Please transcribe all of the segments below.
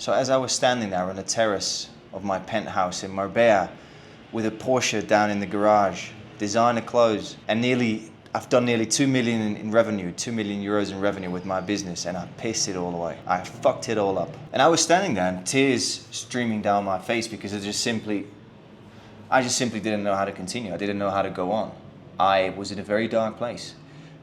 So as I was standing there on the terrace of my penthouse in Marbella with a Porsche down in the garage, designer clothes, and I've done nearly 2 million in revenue, 2 million euros in revenue with my business, and I pissed it all away. I fucked it all up. And I was standing there and tears streaming down my face because I just simply didn't know how to continue. I didn't know how to go on. I was in a very dark place.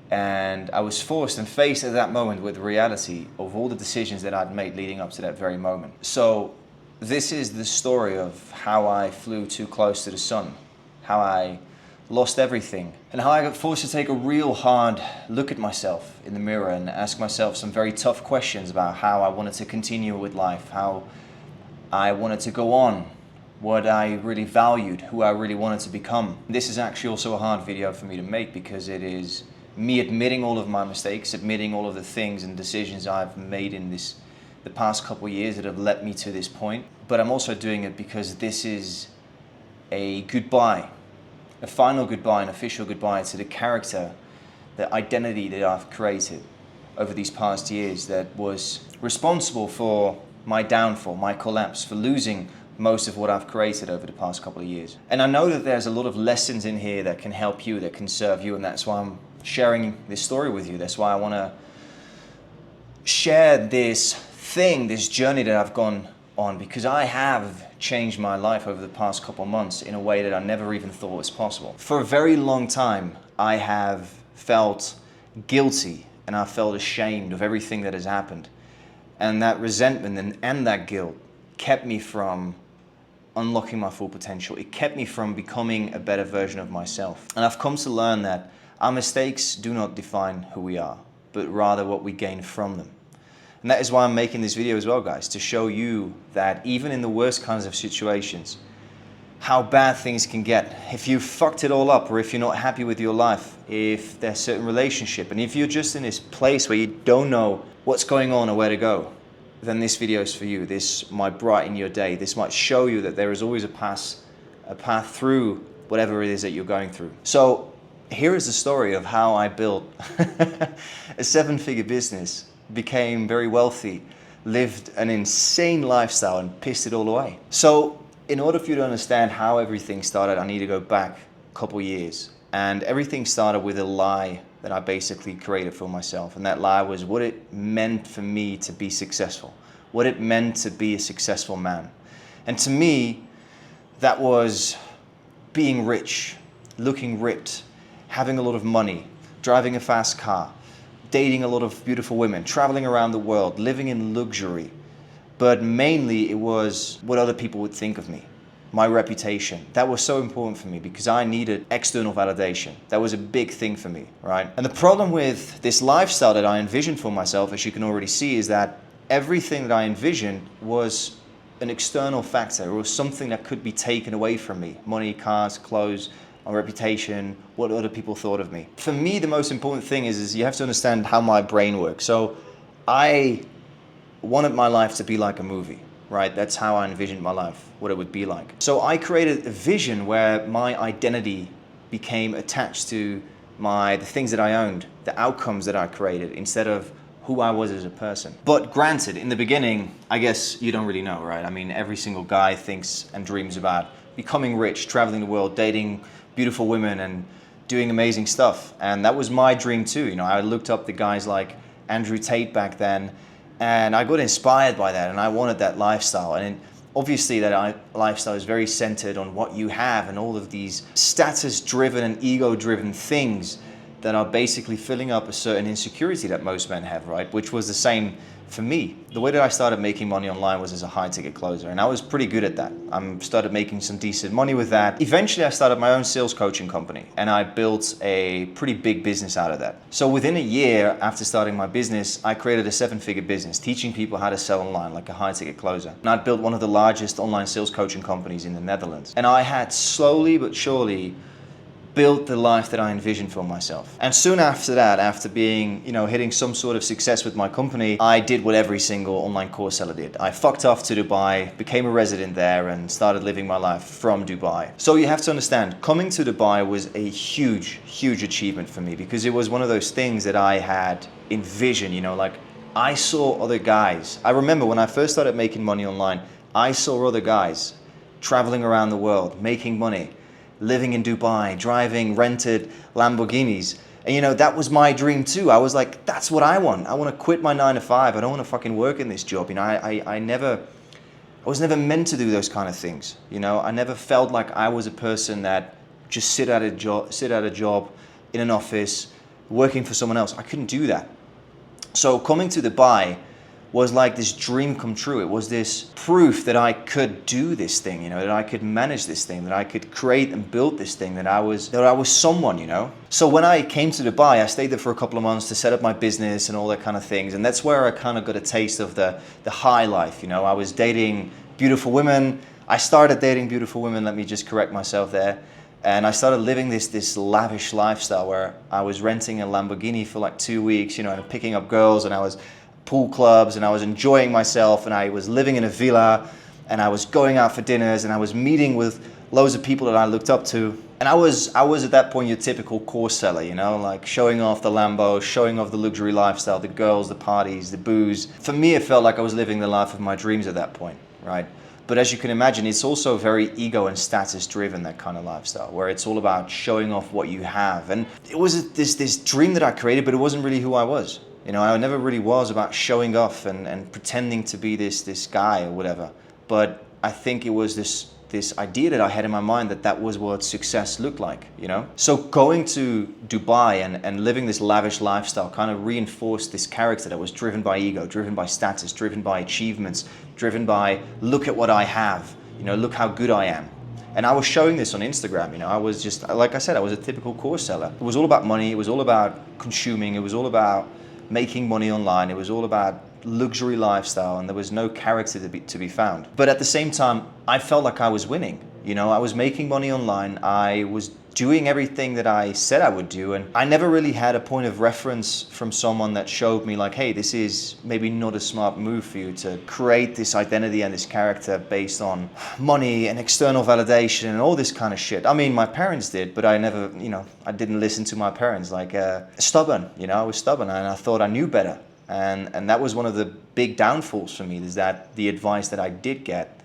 And I was forced and faced at that moment with the reality of all the decisions that I'd made leading up to that very moment. So this is the story of how I flew too close to the sun, how I lost everything, and how I got forced to take a real hard look at myself in the mirror and ask myself some very tough questions about how I wanted to continue with life, how I wanted to go on, what I really valued, who I really wanted to become. This is actually also a hard video for me to make because it is me admitting all of my mistakes, admitting all of the things and decisions I've made in the past couple of years that have led me to this point. But I'm also doing it because this is a goodbye, a final goodbye, an official goodbye to the character, the identity that I've created over these past years that was responsible for my downfall, my collapse, for losing most of what I've created over the past couple of years. And I know that there's a lot of lessons in here that can help you, that can serve you, and that's why I'm sharing this story with you. That's why I want to share this journey that I've gone on, because I have changed my life over the past couple of months in a way that I never even thought was possible. For a very long time, I have felt guilty and I felt ashamed of everything that has happened. And that resentment and that guilt kept me from unlocking my full potential. It kept me from becoming a better version of myself. And I've come to learn that our mistakes do not define who we are, but rather what we gain from them. And that is why I'm making this video as well, guys, to show you that even in the worst kinds of situations, how bad things can get. If you fucked it all up, or if you're not happy with your life, if there's a certain relationship, and if you're just in this place where you don't know what's going on or where to go, then this video is for you. This might brighten your day. This might show you that there is always a path through whatever it is that you're going through. So here is the story of how I built a 7-figure business, became very wealthy, lived an insane lifestyle, and pissed it all away. So in order for you to understand how everything started, I need to go back a couple years. And everything started with a lie that I basically created for myself. And that lie was what it meant for me to be successful, what it meant to be a successful man. And to me, that was being rich, looking ripped, having a lot of money, driving a fast car, dating a lot of beautiful women, traveling around the world, living in luxury. But mainly it was what other people would think of me, my reputation. That was so important for me because I needed external validation. That was a big thing for me, right? And the problem with this lifestyle that I envisioned for myself, as you can already see, is that everything that I envisioned was an external factor. It was something that could be taken away from me. Money, cars, clothes, my reputation, what other people thought of me. For me, the most important thing is you have to understand how my brain works. So I wanted my life to be like a movie, right? That's how I envisioned my life, what it would be like. So I created a vision where my identity became attached to the things that I owned, the outcomes that I created, instead of who I was as a person. But granted, in the beginning, I guess you don't really know, right? I mean, every single guy thinks and dreams about becoming rich, traveling the world, dating beautiful women and doing amazing stuff. And that was my dream too. You know, I looked up the guys like Andrew Tate back then, and I got inspired by that, and I wanted that lifestyle. And obviously that lifestyle is very centered on what you have and all of these status-driven and ego-driven things that are basically filling up a certain insecurity that most men have, right? Which was the same for me. The way that I started making money online was as a high-ticket closer, and I was pretty good at that. I started making some decent money with that. Eventually, I started my own sales coaching company, and I built a pretty big business out of that. So within a year after starting my business, I created a 7-figure business, teaching people how to sell online like a high-ticket closer. And I'd built one of the largest online sales coaching companies in the Netherlands. And I had slowly but surely built the life that I envisioned for myself. And soon after that, after being, hitting some sort of success with my company, I did what every single online course seller did. I fucked off to Dubai, became a resident there, and started living my life from Dubai. So you have to understand, coming to Dubai was a huge, huge achievement for me because it was one of those things that I had envisioned, I saw other guys. I remember when I first started making money online, I saw other guys traveling around the world, making money, living in Dubai, driving rented Lamborghinis. And you know, that was my dream too. I was like, that's what I want. I want to quit my 9 to 5. I don't want to fucking work in this job. You know, I was never meant to do those kind of things. You know, I never felt like I was a person that just sit at a job in an office, working for someone else. I couldn't do that. So coming to Dubai was like this dream come true. It was this proof that I could do this thing, you know, that I could manage this thing, that I could create and build this thing, that I was someone, you know. So when I came to Dubai, I stayed there for a couple of months to set up my business and all that kind of things. And that's where I kind of got a taste of the high life, you know. I was dating beautiful women. I started dating beautiful women, let me just correct myself there. And I started living this lavish lifestyle where I was renting a Lamborghini for like 2 weeks, you know, and picking up girls, and I was pool clubs, and I was enjoying myself, and I was living in a villa, and I was going out for dinners, and I was meeting with loads of people that I looked up to. And I was at that point your typical course seller, you know, like showing off the Lambo, showing off the luxury lifestyle, the girls, the parties, the booze. For me, it felt like I was living the life of my dreams at that point, right? But as you can imagine, it's also very ego and status driven, that kind of lifestyle, where it's all about showing off what you have. And it was this dream that I created, but it wasn't really who I was. You know, I never really was about showing off and pretending to be this guy or whatever. But I think it was this idea that I had in my mind that was what success looked like, you know? So going to Dubai and living this lavish lifestyle kind of reinforced this character that was driven by ego, driven by status, driven by achievements, driven by look at what I have, you know, look how good I am. And I was showing this on Instagram, you know, I was just, like I said, I was a typical course seller. It was all about money, it was all about consuming, it was all about making money online, it was all about luxury lifestyle, and there was no character to be found. But at the same time, I felt like I was winning. You know, I was making money online, I was doing everything that I said I would do, and I never really had a point of reference from someone that showed me like, hey, this is maybe not a smart move for you to create this identity and this character based on money and external validation and all this kind of shit. I mean, my parents did, but I never, you know, I didn't listen to my parents. Like, stubborn, you know, I was stubborn, and I thought I knew better. And that was one of the big downfalls for me, is that the advice that I did get,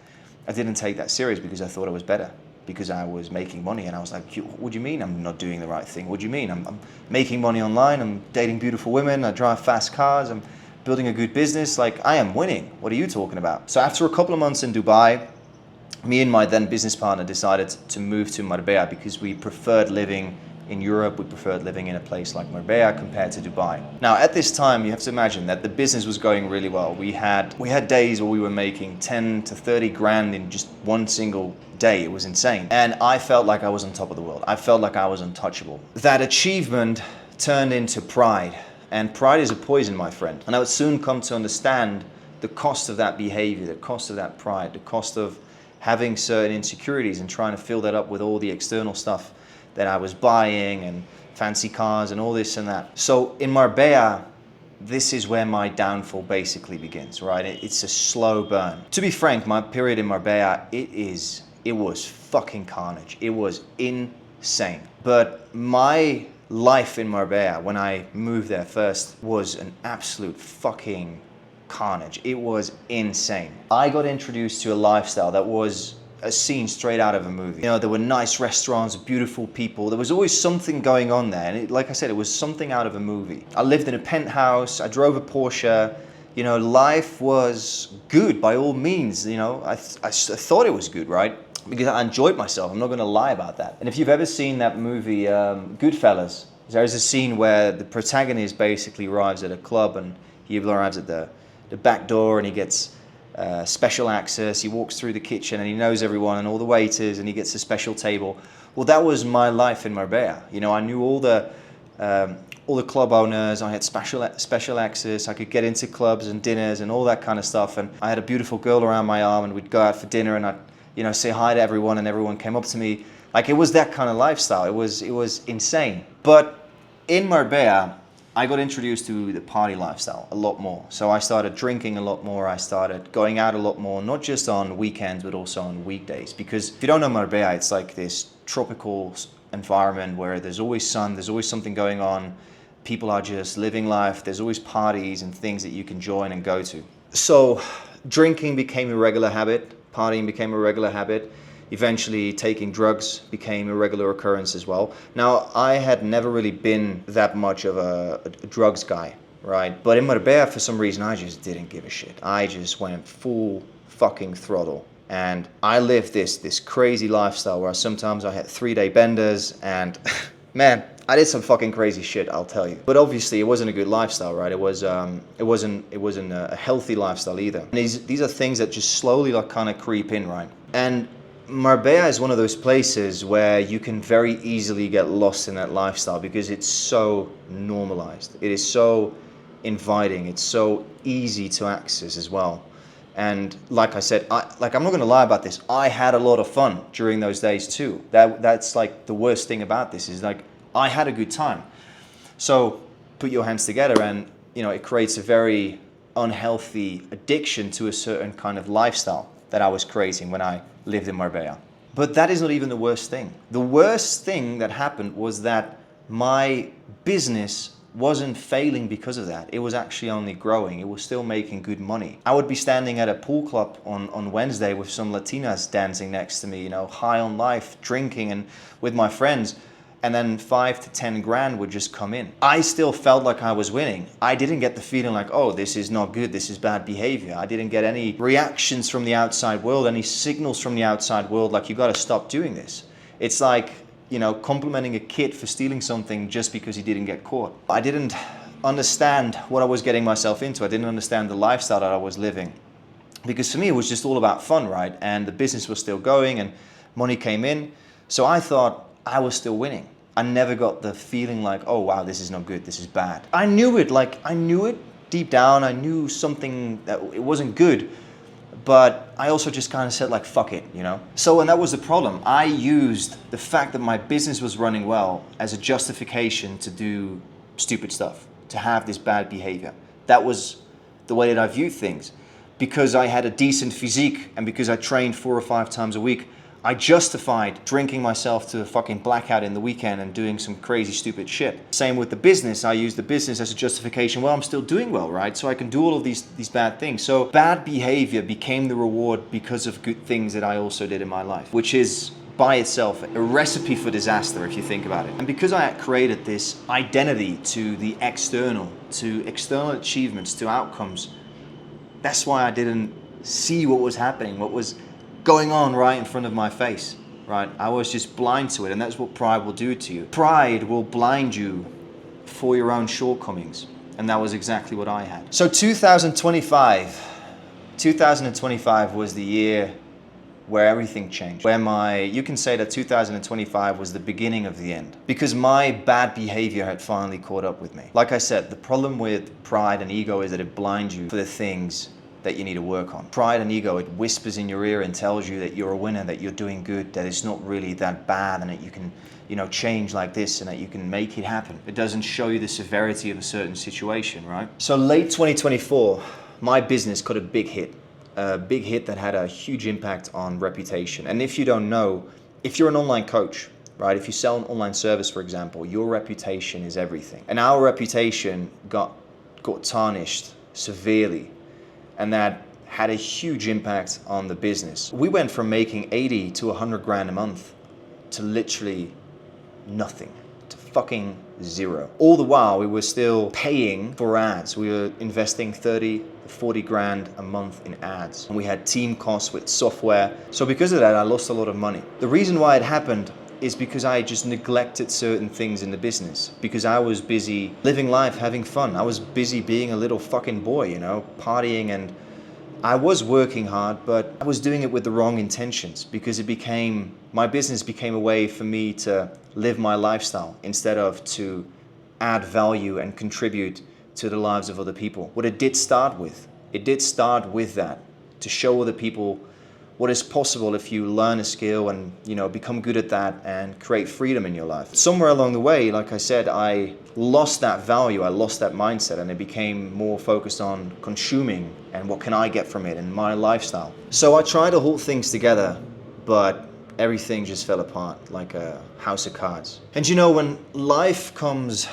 I didn't take that serious because I thought I was better, because I was making money. And I was like, what do you mean I'm not doing the right thing? What do you mean? I'm making money online, I'm dating beautiful women, I drive fast cars, I'm building a good business, like I am winning. What are you talking about? So after a couple of months in Dubai, me and my then business partner decided to move to Marbella because we preferred living in Europe, we preferred living in a place like Marbella compared to Dubai. Now, at this time, you have to imagine that the business was going really well. We had days where we were making 10 to 30 grand in just one single day. It was insane. And I felt like I was on top of the world. I felt like I was untouchable. That achievement turned into pride. And pride is a poison, my friend. And I would soon come to understand the cost of that behavior, the cost of that pride, the cost of having certain insecurities and trying to fill that up with all the external stuff that I was buying, and fancy cars and all this and that. So in Marbella, this is where my downfall basically begins, right? It's a slow burn. To be frank, my period in Marbella, it was fucking carnage. It was insane. But my life in Marbella, when I moved there first, was an absolute fucking carnage. It was insane. I got introduced to a lifestyle that was a scene straight out of a movie. You know, there were nice restaurants, beautiful people. There was always something going on there. And like I said, it was something out of a movie. I lived in a penthouse. I drove a Porsche. You know, life was good by all means. You know, I thought it was good, right? Because I enjoyed myself. I'm not going to lie about that. And if you've ever seen that movie, Goodfellas, there's a scene where the protagonist basically arrives at a club, and he arrives at the back door, and he gets special access. He walks through the kitchen and he knows everyone and all the waiters, and he gets a special table. Well, that was my life in Marbella. You know, I knew all the club owners. I had special access. I could get into clubs and dinners and all that kind of stuff. And I had a beautiful girl around my arm, and we'd go out for dinner, and I'd, you know, say hi to everyone, and everyone came up to me. Like, it was that kind of lifestyle. It was insane. But in Marbella, I got introduced to the party lifestyle a lot more. So I started drinking a lot more. I started going out a lot more, not just on weekends, but also on weekdays. Because if you don't know Marbella, it's like this tropical environment where there's always sun, there's always something going on. People are just living life. There's always parties and things that you can join and go to. So drinking became a regular habit, partying became a regular habit. Eventually taking drugs became a regular occurrence as well. Now, I had never really been that much of a drugs guy, right? But in Marbella, for some reason, I just didn't give a shit. I just went full fucking throttle. And I lived this crazy lifestyle where sometimes I had 3-day benders and man, I did some fucking crazy shit, I'll tell you. But obviously it wasn't a good lifestyle, right? It wasn't a healthy lifestyle either. And these are things that just slowly like kind of creep in, right? And Marbella is one of those places where you can very easily get lost in that lifestyle because it's so normalized. It is so inviting. It's so easy to access as well. And like I said, I'm not going to lie about this. I had a lot of fun during those days too. That's like the worst thing about this is like I had a good time. So put your hands together and it creates a very unhealthy addiction to a certain kind of lifestyle that I was creating when I lived in Marbella. But that is not even the worst thing. The worst thing that happened was that my business wasn't failing because of that. It was actually only growing. It was still making good money. I would be standing at a pool club on Wednesday with some Latinas dancing next to me, high on life, drinking and with my friends. And then 5 to 10 grand would just come in. I still felt like I was winning. I didn't get the feeling like, oh, this is not good, this is bad behavior. I didn't get any reactions from the outside world, any signals from the outside world like, you gotta stop doing this. It's like, complimenting a kid for stealing something just because he didn't get caught. I didn't understand what I was getting myself into. I didn't understand the lifestyle that I was living. Because for me, it was just all about fun, right? And the business was still going and money came in. So I thought I was still winning. I never got the feeling like, oh wow, this is not good, this is bad. I knew it deep down. I knew something that it wasn't good. But I also just kind of said like, fuck it, So, and that was the problem. I used the fact that my business was running well as a justification to do stupid stuff, to have this bad behavior. That was the way that I viewed things. Because I had a decent physique and because I trained 4 or 5 times a week, I justified drinking myself to a fucking blackout in the weekend and doing some crazy stupid shit. Same with the business. I used the business as a justification. Well, I'm still doing well, right? So I can do all of these bad things. So bad behavior became the reward because of good things that I also did in my life, which is by itself a recipe for disaster if you think about it. And because I had created this identity to the external, to external achievements, to outcomes, that's why I didn't see what was happening, what was going on right in front of my face, right? I was just blind to it, and that's what pride will do to you. Pride will blind you for your own shortcomings, and that was exactly what I had. So 2025 was the year where everything changed, where you can say that 2025 was the beginning of the end, because my bad behavior had finally caught up with me. Like I said, the problem with pride and ego is that it blinds you for the things that you need to work on. Pride and ego, it whispers in your ear and tells you that you're a winner, that you're doing good, that it's not really that bad and that you can, change like this and that you can make it happen. It doesn't show you the severity of a certain situation, right? So late 2024, my business got a big hit that had a huge impact on reputation. And if you don't know, if you're an online coach, right? If you sell an online service, for example, your reputation is everything. And our reputation got tarnished severely. And that had a huge impact on the business. We went from making 80 to 100 grand a month to literally nothing, to fucking zero. All the while we were still paying for ads. We were investing 30, 40 grand a month in ads. And we had team costs with software. So because of that, I lost a lot of money. The reason why it happened is because I just neglected certain things in the business, because I was busy living life, having fun. I was busy being a little fucking boy, partying, and I was working hard, but I was doing it with the wrong intentions because my business became a way for me to live my lifestyle instead of to add value and contribute to the lives of other people. What it did start with that, to show other people what is possible if you learn a skill and become good at that and create freedom in your life. Somewhere along the way, like I said, I lost that value, I lost that mindset, and it became more focused on consuming and what can I get from it and my lifestyle. So I tried to hold things together, but everything just fell apart like a house of cards. And when life comes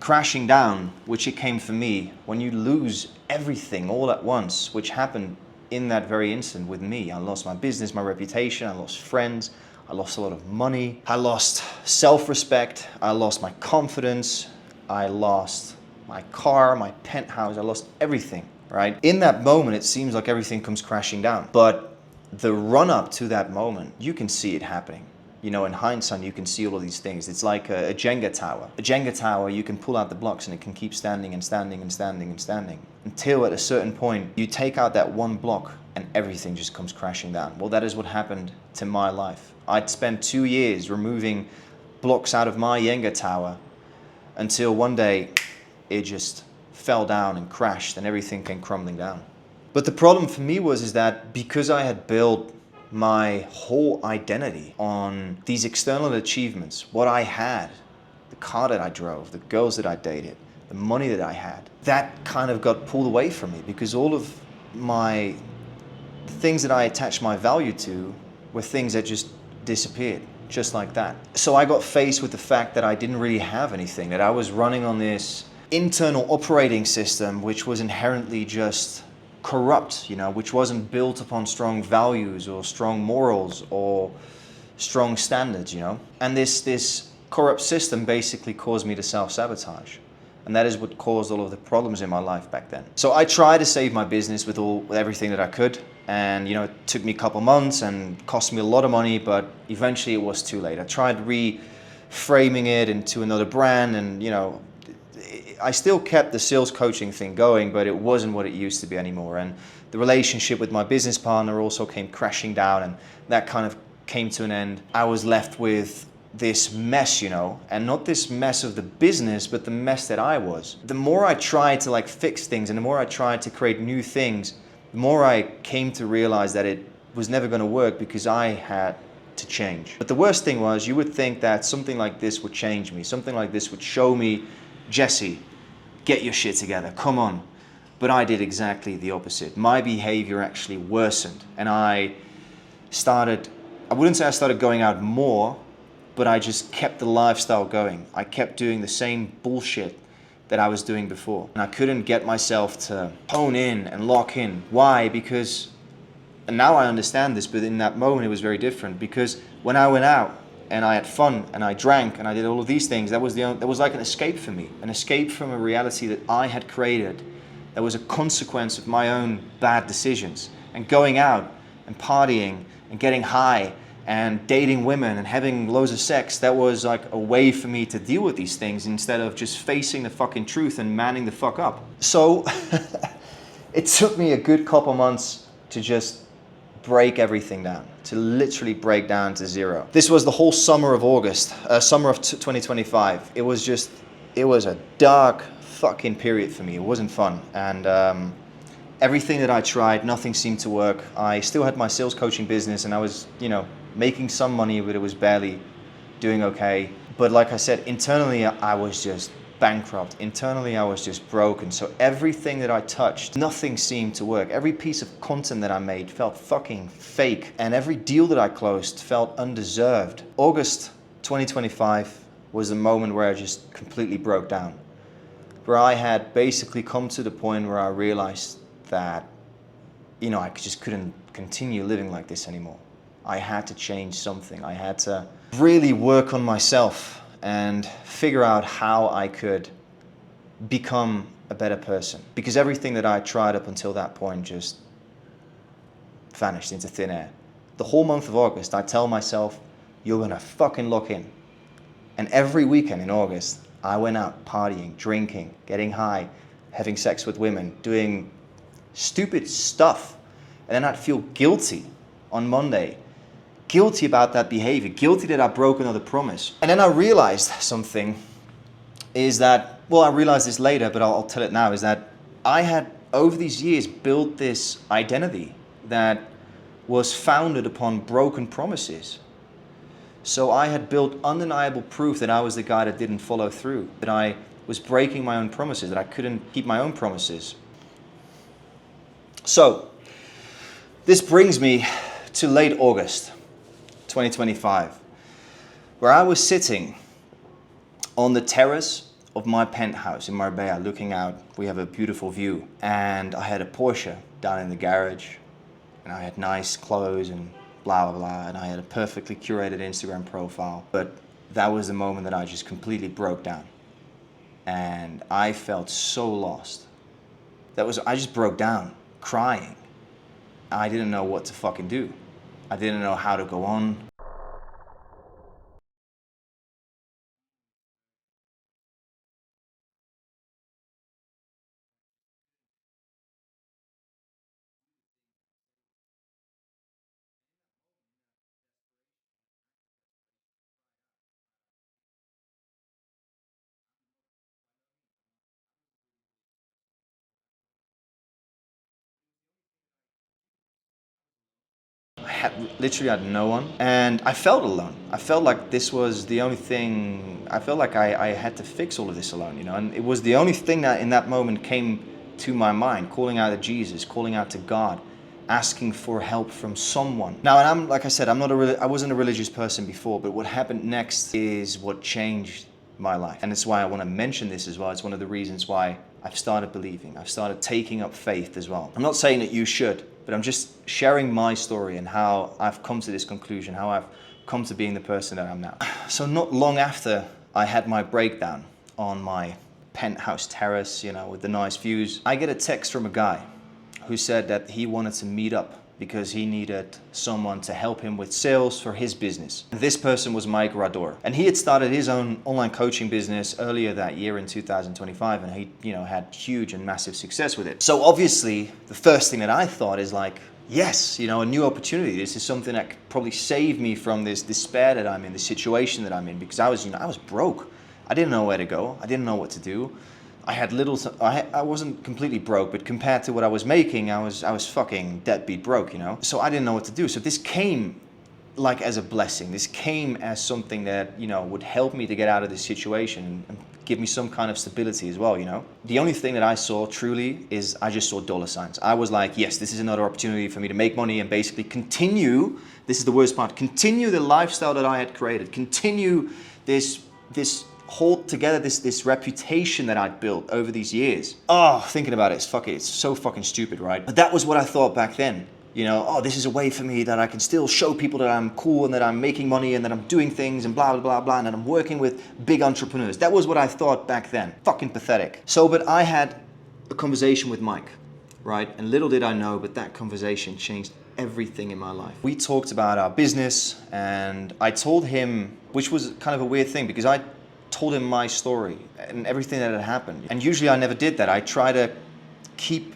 crashing down, which it came for me, when you lose everything all at once, which happened in that very instant with me. I lost my business, my reputation, I lost friends, I lost a lot of money, I lost self-respect, I lost my confidence, I lost my car, my penthouse, I lost everything, right? In that moment, it seems like everything comes crashing down. But the run up to that moment, you can see it happening. You know, in hindsight, you can see all of these things. It's like a Jenga tower. A Jenga tower, you can pull out the blocks and it can keep standing and standing and standing and standing until at a certain point, you take out that one block and everything just comes crashing down. Well, that is what happened to my life. I'd spent 2 years removing blocks out of my Jenga tower until one day it just fell down and crashed and everything came crumbling down. But the problem for me is that because I had built my whole identity on these external achievements, what I had, the car that I drove, the girls that I dated, the money that I had, that kind of got pulled away from me because all of the things that I attached my value to were things that just disappeared, just like that. So I got faced with the fact that I didn't really have anything, that I was running on this internal operating system which was inherently just corrupt, you know, which wasn't built upon strong values or strong morals or strong standards, you know. And this corrupt system basically caused me to self-sabotage. And that is what caused all of the problems in my life back then. So I tried to save my business with everything that I could. And, you know, it took me a couple months and cost me a lot of money, but eventually it was too late. I tried reframing it into another brand and, you know, I still kept the sales coaching thing going, but it wasn't what it used to be anymore. And the relationship with my business partner also came crashing down and that kind of came to an end. I was left with this mess, you know, and not this mess of the business, but the mess that I was. The more I tried to like fix things and the more I tried to create new things, the more I came to realize that it was never going to work because I had to change. But the worst thing was, you would think that something like this would change me. Something like this would show me, Jesse, get your shit together, come on. But I did exactly the opposite. My behavior actually worsened. And I wouldn't say I started going out more, but I just kept the lifestyle going. I kept doing the same bullshit that I was doing before. And I couldn't get myself to hone in and lock in. Why? Because, and now I understand this, but in that moment it was very different. Because when I went out and I had fun and I drank and I did all of these things, that was like an escape for me. An escape from a reality that I had created. That was a consequence of my own bad decisions. And going out and partying and getting high and dating women and having loads of sex, that was like a way for me to deal with these things instead of just facing the fucking truth and manning the fuck up. So it took me a good couple months to just break everything down, to literally break down to zero. This was the whole summer of August, summer of 2025. It was a dark fucking period for me. It wasn't fun. And everything that I tried, nothing seemed to work. I still had my sales coaching business and I was, you know, making some money, but it was barely doing okay. But like I said, internally I was just bankrupt. Internally I was just broken. So everything that I touched, nothing seemed to work. Every piece of content that I made felt fucking fake. And every deal that I closed felt undeserved. August 2025 was the moment where I just completely broke down. Where I had basically come to the point where I realized that, you know, I just couldn't continue living like this anymore. I had to change something. I had to really work on myself and figure out how I could become a better person. Because everything that I tried up until that point just vanished into thin air. The whole month of August, I tell myself, you're gonna fucking lock in. And every weekend in August, I went out partying, drinking, getting high, having sex with women, doing stupid stuff. And then I'd feel guilty on Monday. Guilty about that behavior, guilty that I broke another promise. And then I realized something, is that, well, I realized this later, but I'll tell it now, is that I had, over these years, built this identity that was founded upon broken promises. So I had built undeniable proof that I was the guy that didn't follow through, that I was breaking my own promises, that I couldn't keep my own promises. So this brings me to late August 2025, where I was sitting on the terrace of my penthouse in Marbella looking out. We have a beautiful view. And I had a Porsche down in the garage. And I had nice clothes and blah, blah, blah. And I had a perfectly curated Instagram profile. But that was the moment that I just completely broke down. And I felt so lost. I just broke down, crying. I didn't know what to fucking do. I didn't know how to go on. Literally had no one, and I felt alone. I felt like this was the only thing. I felt like I had to fix all of this alone, you know, and it was the only thing that in that moment came to my mind, calling out to Jesus, calling out to God, asking for help from someone. Now, and like I said, I wasn't a religious person before, but what happened next is what changed my life. And that's why I want to mention this as well. It's one of the reasons why I've started believing. I've started taking up faith as well. I'm not saying that you should, but I'm just sharing my story and how I've come to this conclusion, how I've come to being the person that I'm now. So not long after I had my breakdown on my penthouse terrace, you know, with the nice views, I get a text from a guy who said that he wanted to meet up because he needed someone to help him with sales for his business. This person was Mike Rador, and he had started his own online coaching business earlier that year in 2025, and he, you know, had huge and massive success with it. So obviously, the first thing that I thought is like, yes, you know, a new opportunity. This is something that could probably save me from this despair that I'm in, the situation that I'm in, because I was broke. I didn't know where to go. I didn't know what to do. I had I wasn't completely broke, but compared to what I was making, I was fucking deadbeat broke, you know? So I didn't know what to do. So this came like as a blessing. This came as something that, you know, would help me to get out of this situation and give me some kind of stability as well, you know? The only thing that I saw truly is I just saw dollar signs. I was like, yes, this is another opportunity for me to make money and basically continue, this is the worst part, continue the lifestyle that I had created, continue this hold together this reputation that I'd built over these years. Oh, thinking about it, it's so fucking stupid, right? But that was what I thought back then. You know, oh, this is a way for me that I can still show people that I'm cool and that I'm making money and that I'm doing things and blah, blah, blah, blah, and that I'm working with big entrepreneurs. That was what I thought back then. Fucking pathetic. So, but I had a conversation with Mike, right? And little did I know, but that conversation changed everything in my life. We talked about our business, and I told him, which was kind of a weird thing because I told him my story and everything that had happened. And usually I never did that. I try to keep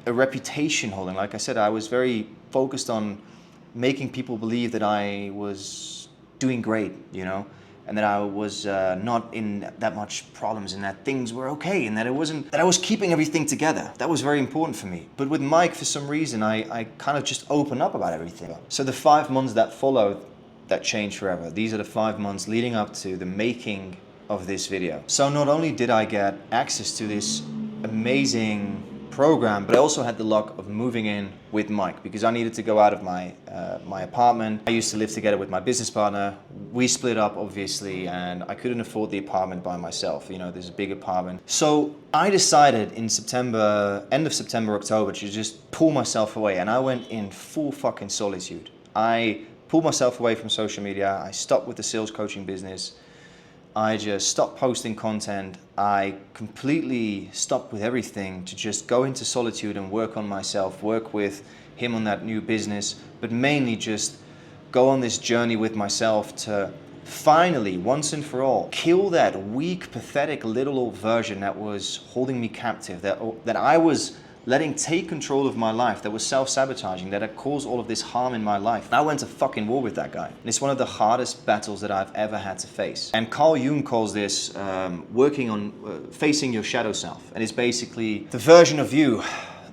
a reputation holding. Like I said, I was very focused on making people believe that I was doing great, you know, and that I was not in that much problems and that things were okay and that I was keeping everything together. That was very important for me. But with Mike, for some reason, I kind of just opened up about everything. So the 5 months that followed, that changed forever. These are the 5 months leading up to the making of this video. So not only did I get access to this amazing program, but I also had the luck of moving in with Mike because I needed to go out of my apartment. I used to live together with my business partner. We split up, obviously, and I couldn't afford the apartment by myself. You know, there's a big apartment. So I decided in September, end of September, October, to just pull myself away, and I went in full fucking solitude. I pulled myself away from social media. I stopped with the sales coaching business. I just stopped posting content. I completely stopped with everything to just go into solitude and work on myself, work with him on that new business, but mainly just go on this journey with myself to finally, once and for all, kill that weak, pathetic little old version that was holding me captive, that I was letting take control of my life, that was self-sabotaging, that had caused all of this harm in my life. I went to fucking war with that guy. And it's one of the hardest battles that I've ever had to face. And Carl Jung calls this working on facing your shadow self. And it's basically the version of you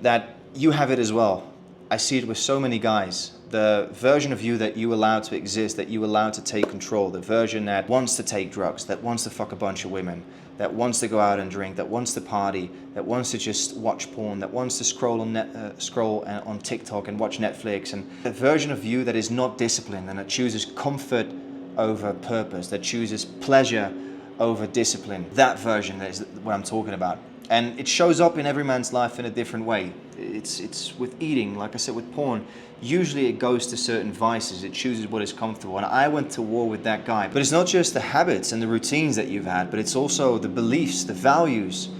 that you have it as well. I see it with so many guys. The version of you that you allow to exist, that you allow to take control, the version that wants to take drugs, that wants to fuck a bunch of women, that wants to go out and drink, that wants to party, that wants to just watch porn, that wants to scroll on TikTok and watch Netflix, and the version of you that is not disciplined and that chooses comfort over purpose, that chooses pleasure over discipline. That version is what I'm talking about. And it shows up in every man's life in a different way. It's with eating, like I said, with porn. Usually it goes to certain vices. It chooses what is comfortable. And I went to war with that guy. But it's not just the habits and the routines that you've had, but it's also the beliefs, the values,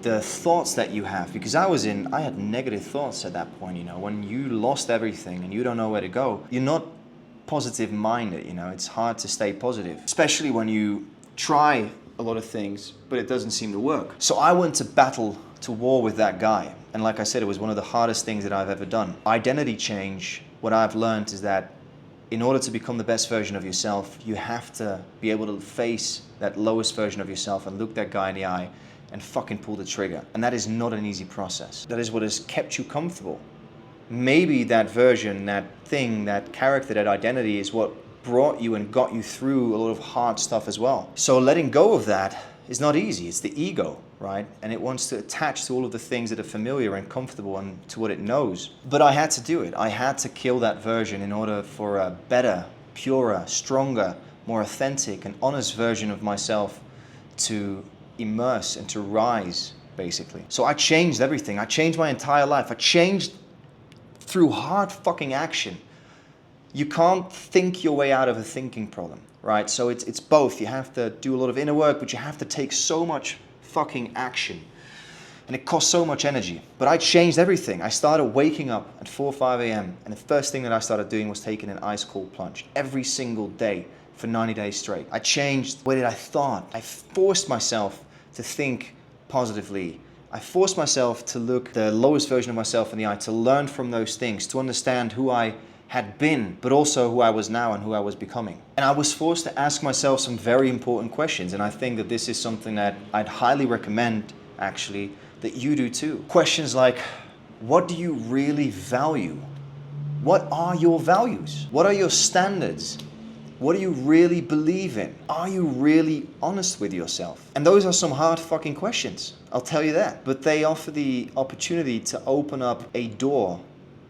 the thoughts that you have. Because I had negative thoughts at that point, when you lost everything and you don't know where to go, you're not positive minded, it's hard to stay positive, especially when you try a lot of things, but it doesn't seem to work. So I went to war with that guy. And like I said, it was one of the hardest things that I've ever done. Identity change, what I've learned is that in order to become the best version of yourself, you have to be able to face that lowest version of yourself and look that guy in the eye and fucking pull the trigger. And that is not an easy process. That is what has kept you comfortable. Maybe that version, that thing, that character, that identity is what brought you and got you through a lot of hard stuff as well. So letting go of that is not easy. It's the ego, right? And it wants to attach to all of the things that are familiar and comfortable and to what it knows. But I had to do it. I had to kill that version in order for a better, purer, stronger, more authentic and honest version of myself to immerse and to rise, basically. So I changed everything. I changed my entire life. I changed through hard fucking action. You can't think your way out of a thinking problem, right? So it's both. You have to do a lot of inner work, but you have to take so much fucking action. And it costs so much energy. But I changed everything. I started waking up at 4 or 5 a.m. And the first thing that I started doing was taking an ice cold plunge every single day for 90 days straight. I changed the way that I thought. I forced myself to think positively. I forced myself to look the lowest version of myself in the eye, to learn from those things, to understand who I had been, but also who I was now and who I was becoming. And I was forced to ask myself some very important questions. And I think that this is something that I'd highly recommend, actually, that you do too. Questions like, what do you really value? What are your values? What are your standards? What do you really believe in? Are you really honest with yourself? And those are some hard fucking questions, I'll tell you that. But they offer the opportunity to open up a door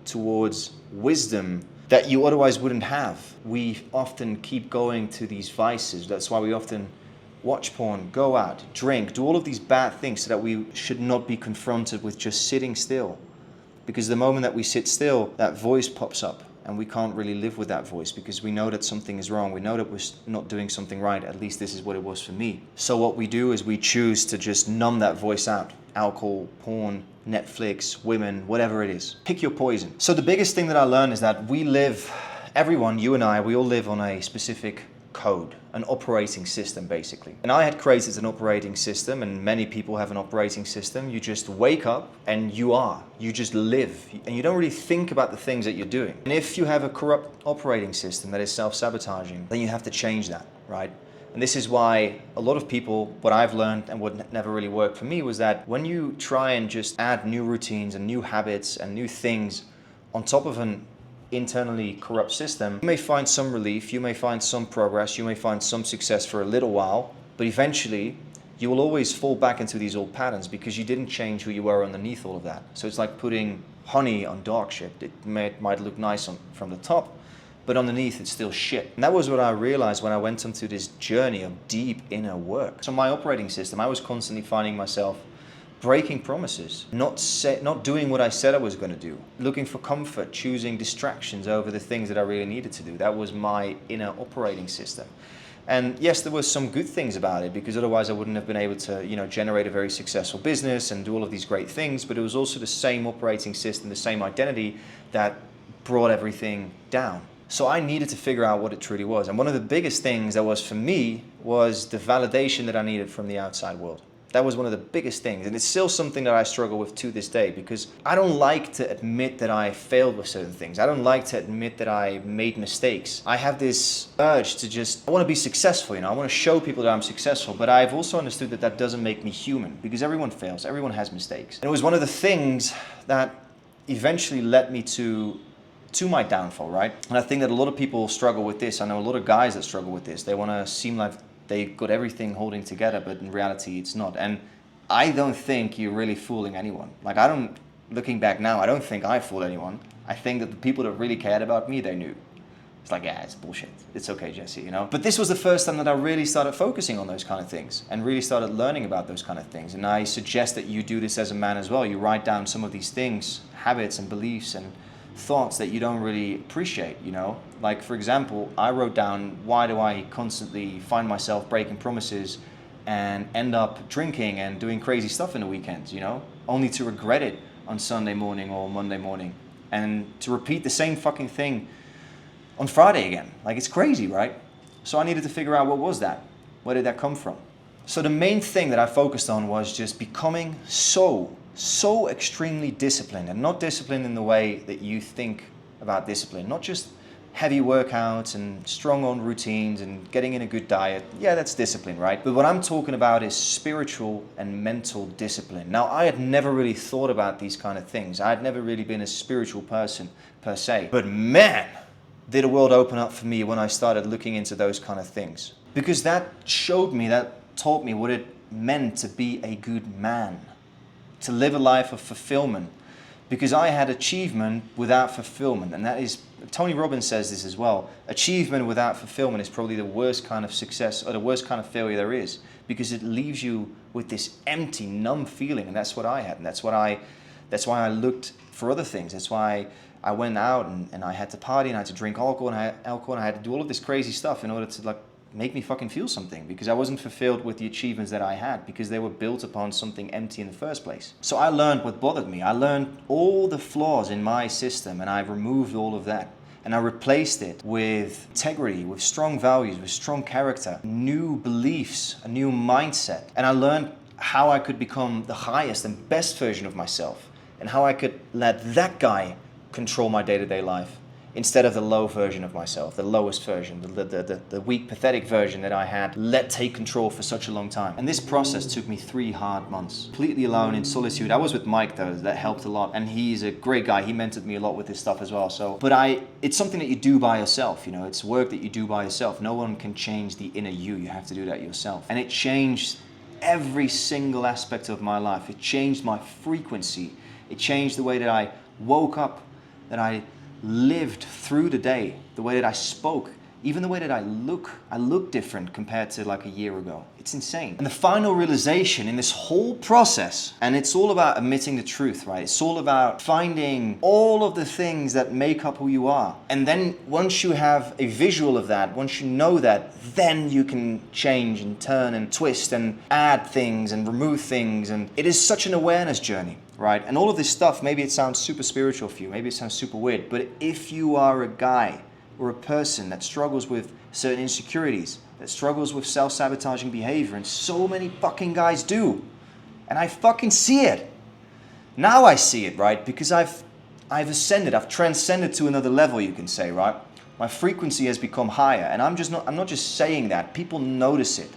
towards wisdom that you otherwise wouldn't have. We often keep going to these vices. That's why we often watch porn, go out, drink, do all of these bad things so that we should not be confronted with just sitting still. Because the moment that we sit still, that voice pops up. And we can't really live with that voice because we know that something is wrong. We know that we're not doing something right. At least this is what it was for me. So what we do is we choose to just numb that voice out. Alcohol, porn, Netflix, women, whatever it is. Pick your poison. So the biggest thing that I learned is that we live, everyone, you and I, we all live on a specific code, an operating system basically. And I had created an operating system, and many people have an operating system. You just wake up and you just live, and you don't really think about the things that you're doing. And if you have a corrupt operating system that is self-sabotaging, then you have to change that, right? And this is why a lot of people, what I've learned and what never really worked for me was that when you try and just add new routines and new habits and new things on top of an internally corrupt system, you may find some relief, you may find some progress, you may find some success for a little while, but eventually you will always fall back into these old patterns because you didn't change who you were underneath all of that. So it's like putting honey on dog shit. It might look nice from the top, but underneath it's still shit. And that was what I realized when I went into this journey of deep inner work. So my operating system, I was constantly finding myself breaking promises, not doing what I said I was going to do, looking for comfort, choosing distractions over the things that I really needed to do. That was my inner operating system. And yes, there were some good things about it because otherwise I wouldn't have been able to, generate a very successful business and do all of these great things. But it was also the same operating system, the same identity that brought everything down. So I needed to figure out what it truly was. And one of the biggest things that was for me was the validation that I needed from the outside world. That was one of the biggest things. And it's still something that I struggle with to this day because I don't like to admit that I failed with certain things. I don't like to admit that I made mistakes. I have this urge to I want to be successful, I want to show people that I'm successful, but I've also understood that that doesn't make me human because everyone fails, everyone has mistakes. And it was one of the things that eventually led me to my downfall, right? And I think that a lot of people struggle with this. I know a lot of guys that struggle with this. They want to seem like they've got everything holding together, but in reality, it's not. And I don't think you're really fooling anyone. Looking back now, I don't think I fooled anyone. I think that the people that really cared about me, they knew. It's like, yeah, it's bullshit. It's okay, Jesse, you know? But this was the first time that I really started focusing on those kind of things and really started learning about those kind of things. And I suggest that you do this as a man as well. You write down some of these things, habits and beliefs and thoughts that you don't really appreciate, you know? Like, for example, I wrote down, why do I constantly find myself breaking promises and end up drinking and doing crazy stuff in the weekends, you know? Only to regret it on Sunday morning or Monday morning. And to repeat the same fucking thing on Friday again. Like, it's crazy, right? So I needed to figure out, what was that? Where did that come from? So the main thing that I focused on was just becoming so extremely disciplined, and not disciplined in the way that you think about discipline. Not just heavy workouts and strong on routines and getting in a good diet. Yeah, that's discipline, right? But what I'm talking about is spiritual and mental discipline. Now, I had never really thought about these kind of things. I had never really been a spiritual person per se. But man, did the world open up for me when I started looking into those kind of things. Because that showed me, that taught me what it meant to be a good man, to live a life of fulfillment. Because I had achievement without fulfillment, and that is, Tony Robbins says this as well, achievement without fulfillment is probably the worst kind of success or the worst kind of failure there is, because it leaves you with this empty, numb feeling, and that's what I had, and that's why I looked for other things. That's why I went out and I had to party and I had to drink alcohol and I had to do all of this crazy stuff in order to like make me fucking feel something, because I wasn't fulfilled with the achievements that I had, because they were built upon something empty in the first place. So I learned what bothered me. I learned all the flaws in my system, and I removed all of that. And I replaced it with integrity, with strong values, with strong character, new beliefs, a new mindset. And I learned how I could become the highest and best version of myself, and how I could let that guy control my day-to-day life, instead of the low version of myself, the lowest version, the weak, pathetic version that I had let take control for such a long time. And this process took me 3 hard months, completely alone in solitude. I was with Mike though, that helped a lot, and he's a great guy. He mentored me a lot with this stuff as well. It's something that you do by yourself, you know, it's work that you do by yourself. No one can change the inner you have to do that yourself. And it changed every single aspect of my life. It changed my frequency. It changed the way that I woke up, that I lived through the day, the way that I spoke, even the way that I look different compared to like a year ago. It's insane. And the final realization in this whole process, and it's all about admitting the truth, right? It's all about finding all of the things that make up who you are. And then once you have a visual of that, once you know that, then you can change and turn and twist and add things and remove things. And it is such an awareness journey, right? And all of this stuff, maybe it sounds super spiritual for you, maybe it sounds super weird, but if you are a guy or a person that struggles with certain insecurities, that struggles with self-sabotaging behavior, and so many fucking guys do, and I fucking see it. Now I see it, right? Because I've ascended, I've transcended to another level, you can say, right? My frequency has become higher, and I'm not just saying that. People notice it.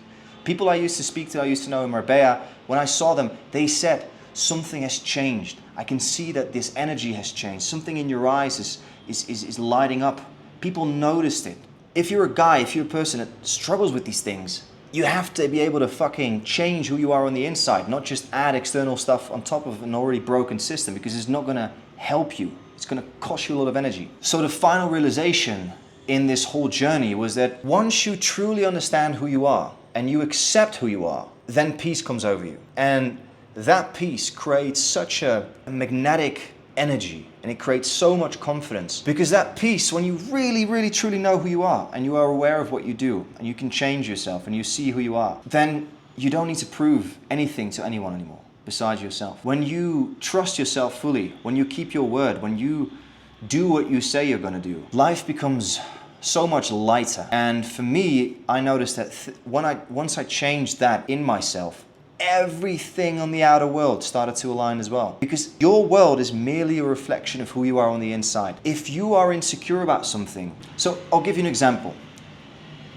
People I used to speak to, I used to know in Marbella, when I saw them, they said, something has changed. I can see that this energy has changed. Something in your eyes is lighting up. People noticed it. If you're a guy, if you're a person that struggles with these things, you have to be able to fucking change who you are on the inside, not just add external stuff on top of an already broken system, because it's not gonna help you. It's gonna cost you a lot of energy. So the final realization in this whole journey was that once you truly understand who you are and you accept who you are, then peace comes over you. And that peace creates such a magnetic energy, and it creates so much confidence, because that peace, when you really, really, truly know who you are, and you are aware of what you do, and you can change yourself, and you see who you are, then you don't need to prove anything to anyone anymore besides yourself. When you trust yourself fully, when you keep your word, when you do what you say you're gonna do, life becomes so much lighter. And for me, I noticed that once I changed that in myself, everything on the outer world started to align as well. Because your world is merely a reflection of who you are on the inside. If you are insecure about something, so I'll give you an example.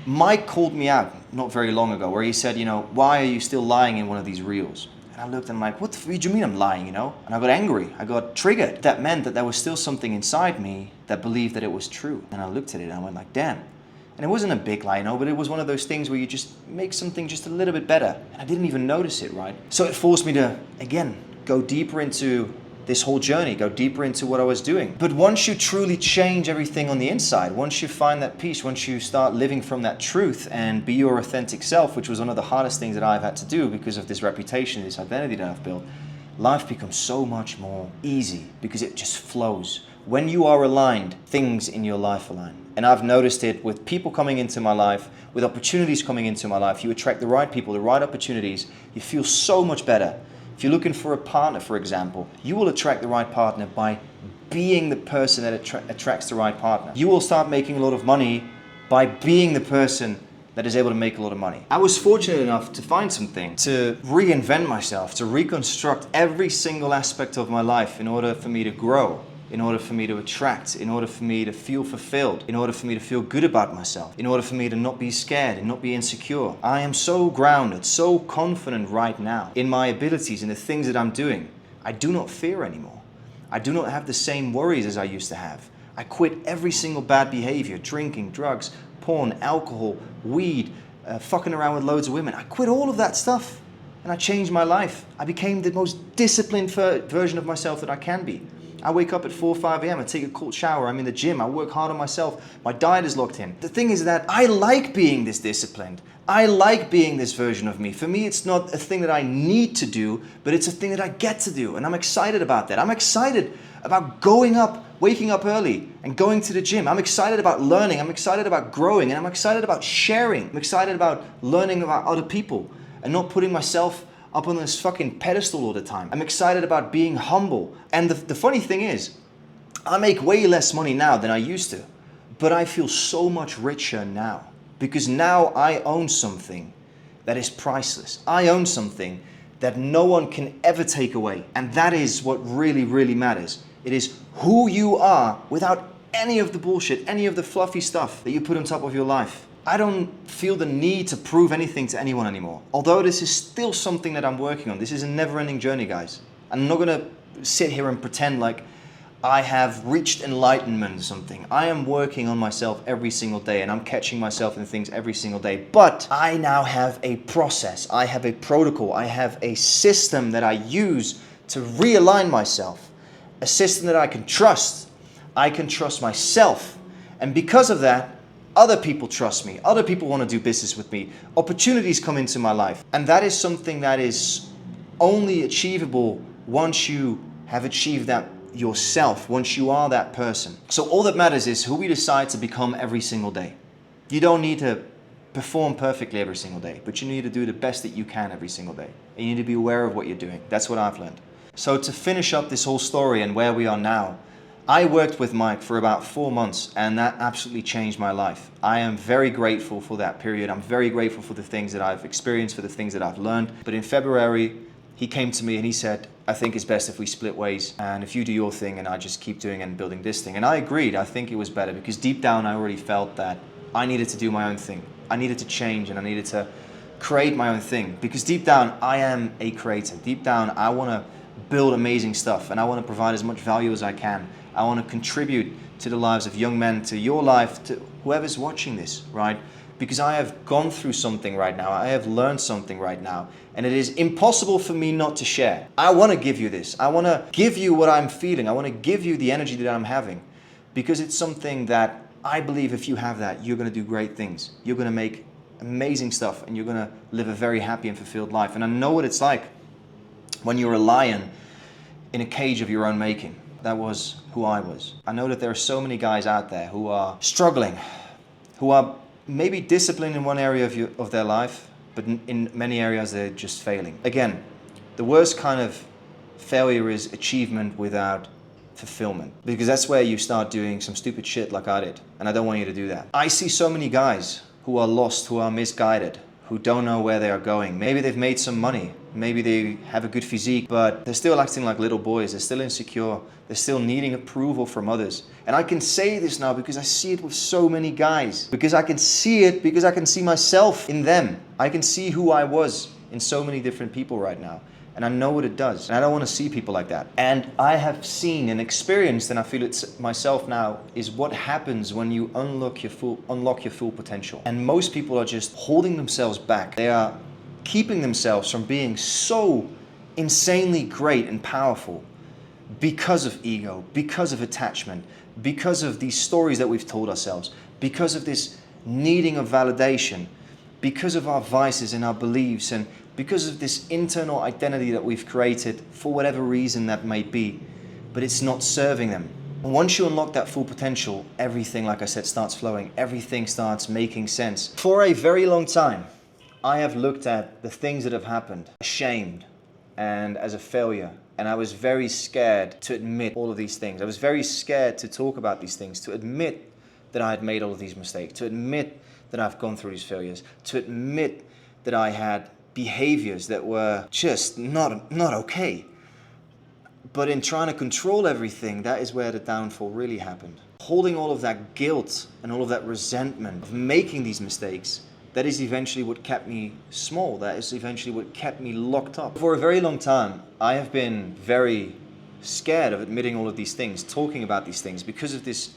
Mike called me out not very long ago where he said, you know, why are you still lying in one of these reels? And I looked and I'm like, what do you mean I'm lying, you know? And I got angry, I got triggered. That meant that there was still something inside me that believed that it was true. And I looked at it and I went like, damn. And it wasn't a big lie, you know, but it was one of those things where you just make something just a little bit better. And I didn't even notice it, right? So it forced me to, again, go deeper into this whole journey, go deeper into what I was doing. But once you truly change everything on the inside, once you find that peace, once you start living from that truth and be your authentic self, which was one of the hardest things that I've had to do because of this reputation, this identity that I've built, life becomes so much more easy because it just flows. When you are aligned, things in your life align. And I've noticed it with people coming into my life, with opportunities coming into my life. You attract the right people, the right opportunities. You feel so much better. If you're looking for a partner, for example, you will attract the right partner by being the person that attracts the right partner. You will start making a lot of money by being the person that is able to make a lot of money. I was fortunate enough to find something, to reinvent myself, to reconstruct every single aspect of my life in order for me to grow, in order for me to attract, in order for me to feel fulfilled, in order for me to feel good about myself, in order for me to not be scared and not be insecure. I am so grounded, so confident right now in my abilities and the things that I'm doing. I do not fear anymore. I do not have the same worries as I used to have. I quit every single bad behavior, drinking, drugs, porn, alcohol, weed, fucking around with loads of women. I quit all of that stuff and I changed my life. I became the most disciplined version of myself that I can be. I wake up at 4 or 5 a.m. I take a cold shower. I'm in the gym. I work hard on myself. My diet is locked in. The thing is that I like being this disciplined. I like being this version of me. For me, it's not a thing that I need to do, but it's a thing that I get to do. And I'm excited about that. I'm excited about waking up early and going to the gym. I'm excited about learning. I'm excited about growing. And I'm excited about sharing. I'm excited about learning about other people and not putting myself up on this fucking pedestal all the time. I'm excited about being humble. And the funny thing is, I make way less money now than I used to, but I feel so much richer now because now I own something that is priceless. I own something that no one can ever take away. And that is what really, really matters. It is who you are without any of the bullshit, any of the fluffy stuff that you put on top of your life. I don't feel the need to prove anything to anyone anymore. Although this is still something that I'm working on. This is a never-ending journey, guys. I'm not gonna sit here and pretend like I have reached enlightenment or something. I am working on myself every single day and I'm catching myself in things every single day. But I now have a process. I have a protocol. I have a system that I use to realign myself. A system that I can trust. I can trust myself. And because of that, other people trust me. Other people want to do business with me. Opportunities come into my life. And that is something that is only achievable once you have achieved that yourself, once you are that person. So all that matters is who we decide to become every single day. You don't need to perform perfectly every single day, but you need to do the best that you can every single day. And you need to be aware of what you're doing. That's what I've learned. So to finish up this whole story and where we are now, I worked with Mike for about 4 months and that absolutely changed my life. I am very grateful for that period. I'm very grateful for the things that I've experienced, for the things that I've learned. But in February, he came to me and he said, I think it's best if we split ways and if you do your thing and I just keep doing and building this thing. And I agreed. I think it was better because deep down I already felt that I needed to do my own thing. I needed to change and I needed to create my own thing because deep down I am a creator. Deep down I want to build amazing stuff and I want to provide as much value as I can. I want to contribute to the lives of young men, to your life, to whoever's watching this, right? Because I have gone through something right now. I have learned something right now. And it is impossible for me not to share. I want to give you this. I want to give you what I'm feeling. I want to give you the energy that I'm having. Because it's something that I believe if you have that, you're going to do great things. You're going to make amazing stuff. And you're going to live a very happy and fulfilled life. And I know what it's like when you're a lion in a cage of your own making. That was who I was. I know that there are so many guys out there who are struggling, who are maybe disciplined in one area of their life, but in many areas they're just failing. Again, the worst kind of failure is achievement without fulfillment, because that's where you start doing some stupid shit like I did, and I don't want you to do that. I see so many guys who are lost, who are misguided, who don't know where they are going. Maybe they've made some money, maybe they have a good physique, but they're still acting like little boys, they're still insecure, they're still needing approval from others. And I can say this now because I see it with so many guys. Because I can see it, because I can see myself in them. I can see who I was in so many different people right now. And I know what it does. And I don't want to see people like that. And I have seen and experienced, and I feel it myself now, is what happens when you unlock your full potential. And most people are just holding themselves back. They are keeping themselves from being so insanely great and powerful because of ego, because of attachment, because of these stories that we've told ourselves, because of this needing of validation, because of our vices and our beliefs, and because of this internal identity that we've created for whatever reason that may be, but it's not serving them. Once you unlock that full potential, everything, like I said, starts flowing. Everything starts making sense. For a very long time, I have looked at the things that have happened, ashamed and as a failure. And I was very scared to admit all of these things. I was very scared to talk about these things, to admit that I had made all of these mistakes, to admit that I've gone through these failures, to admit that I had behaviors that were just not okay. But in trying to control everything, that is where the downfall really happened. Holding all of that guilt and all of that resentment of making these mistakes, that is eventually what kept me small. That is eventually what kept me locked up. For a very long time, I have been very scared of admitting all of these things, talking about these things, because of this,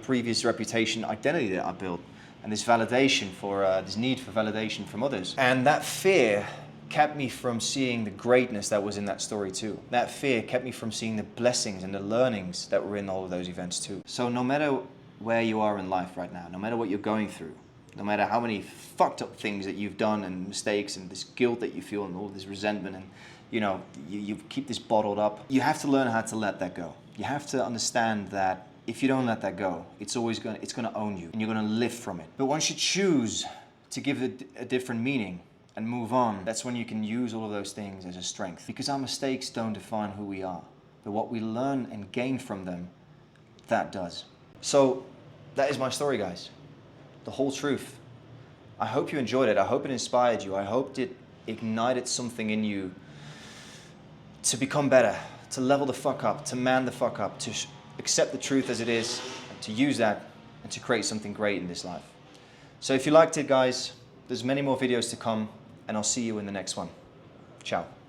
previous reputation, identity that I built, and this validation for, this need for validation from others. And that fear kept me from seeing the greatness that was in that story too. That fear kept me from seeing the blessings and the learnings that were in all of those events too. So no matter where you are in life right now, no matter what you're going through, no matter how many fucked up things that you've done and mistakes and this guilt that you feel and all this resentment and you keep this bottled up, you have to learn how to let that go. You have to understand that if you don't let that go, it's going to own you and you're going to live from it. But once you choose to give it a different meaning and move on, that's when you can use all of those things as a strength. Because our mistakes don't define who we are, but what we learn and gain from them, that does. So that is my story, guys. The whole truth. I hope you enjoyed it. I hope it inspired you. I hope it ignited something in you to become better, to level the fuck up, to man the fuck up, to accept the truth as it is, and to use that and to create something great in this life. So if you liked it, guys, there's many more videos to come, and I'll see you in the next one. Ciao.